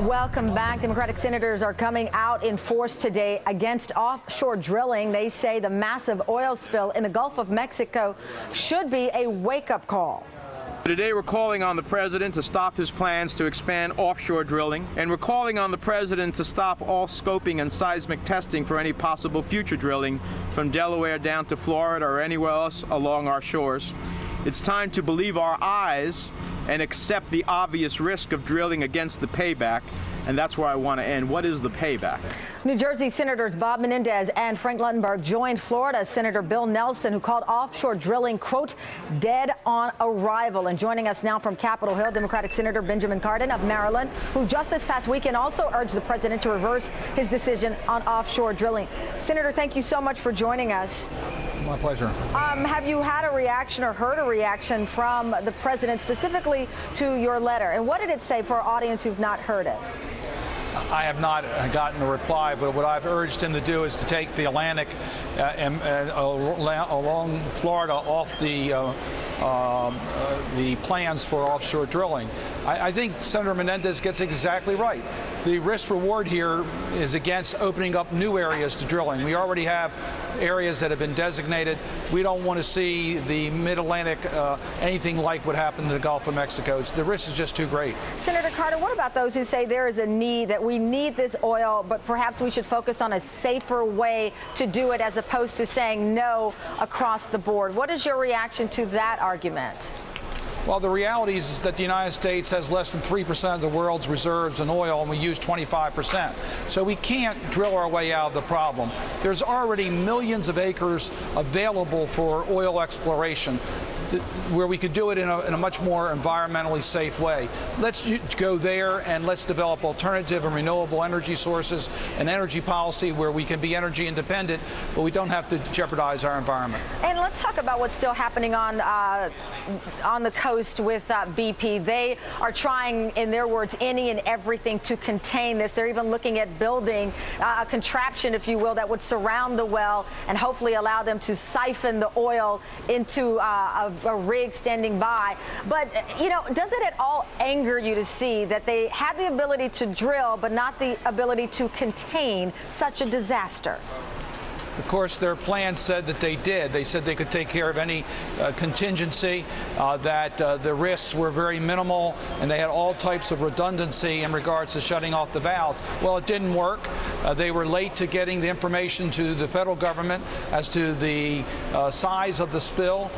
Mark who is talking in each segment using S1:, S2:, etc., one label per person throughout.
S1: Welcome back. Democratic senators are coming out in force today against offshore drilling. They say the massive oil spill in the Gulf of Mexico should be a wake-up call.
S2: Today we're calling on the president to stop his plans to expand offshore drilling, and we're calling on the president to stop all scoping and seismic testing for any possible future drilling from Delaware down to Florida or anywhere else along our shores. It's time to believe our eyes and accept the obvious risk of drilling against the payback, and that's where I want to end. What is the payback?
S1: New Jersey Senators Bob Menendez and Frank Lundenberg joined Florida Senator Bill Nelson, who called offshore drilling, quote, dead on arrival. And joining us now from Capitol Hill, Democratic Senator Benjamin Cardin of Maryland, who just this past weekend also urged the president to reverse his decision on offshore drilling. Senator, thank you so much for joining us.
S3: My pleasure.
S1: Have you had a reaction or heard a reaction from the president specifically to your letter? And what did it say for our audience who've not heard it?
S3: I have not gotten a reply, but what I've urged him to do is to take the Atlantic along Florida off the plans for offshore drilling. I think Senator Menendez gets exactly right. The risk-reward here is against opening up new areas to drilling. We already have areas that have been designated. We don't want to see the Mid-Atlantic anything like what happened in the Gulf of Mexico. The risk is just too great.
S1: Senator Carter, what about those who say there is a need, that we need this oil, but perhaps we should focus on a safer way to do it as opposed to saying no across the board? What is your reaction to that argument?
S3: Well, the reality is that the United States has less than 3% of the world's reserves in oil, and we use 25%. So we can't drill our way out of the problem. There's already millions of acres available for oil exploration, where we could do it in a much more environmentally safe way. Let's go there and let's develop alternative and renewable energy sources and energy policy where we can be energy independent, but we don't have to jeopardize our environment.
S1: And let's talk about what's still happening on the coast with BP. They are trying, in their words, any and everything to contain this. They're even looking at building a contraption, if you will, that would surround the well and hopefully allow them to siphon the oil into a rig standing by. But, you know, does it at all anger you to see that they had the ability to drill but not the ability to contain such a disaster?
S3: Of course, their plan said that they did. They said they could take care of any contingency, that the risks were very minimal, and they had all types of redundancy in regards to shutting off the valves. Well, it didn't work. They were late to getting the information to the federal government as to the size of the spill.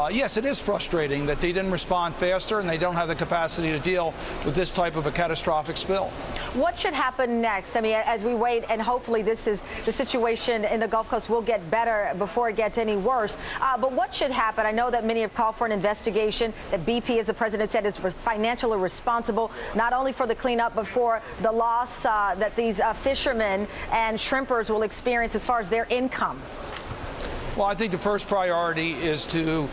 S3: Yes, it is frustrating that they didn't respond faster, and they don't have the capacity to deal with this type of a catastrophic spill.
S1: What should happen next? I mean, as we wait, and hopefully this is the situation in the Gulf Coast will get better before it gets any worse. But what should happen? I know that many have called for an investigation, that BP, as the president said, is financially responsible, not only for the cleanup, but for the loss that these fishermen and shrimpers will experience as far as their income.
S3: Well, I think the first priority is to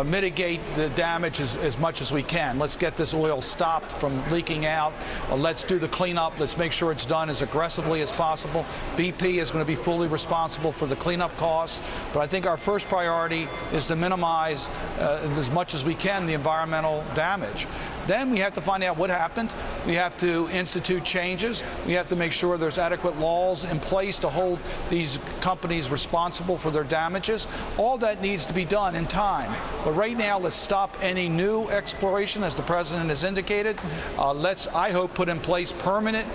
S3: mitigate the damage as much as we can. Let's get this oil stopped from leaking out. Let's do the cleanup. Let's make sure it's done as aggressively as possible. BP is going to be fully responsible for the cleanup costs, but I think our first priority is to minimize as much as we can the environmental damage. Then we have to find out what happened. We have to institute changes. We have to make sure there's adequate laws in place to hold these companies responsible for their damages. All that needs to be done in time. But right now, let's stop any new exploration, as the president has indicated. Let's, I hope, put in place permanent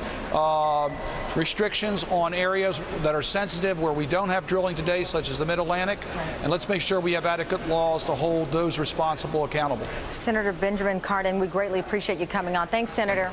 S3: restrictions on areas that are sensitive where we don't have drilling today, such as the Mid-Atlantic. And let's make sure we have adequate laws to hold those responsible accountable.
S1: Senator Benjamin Cardin, we greatly appreciate you coming on. Thanks, Senator.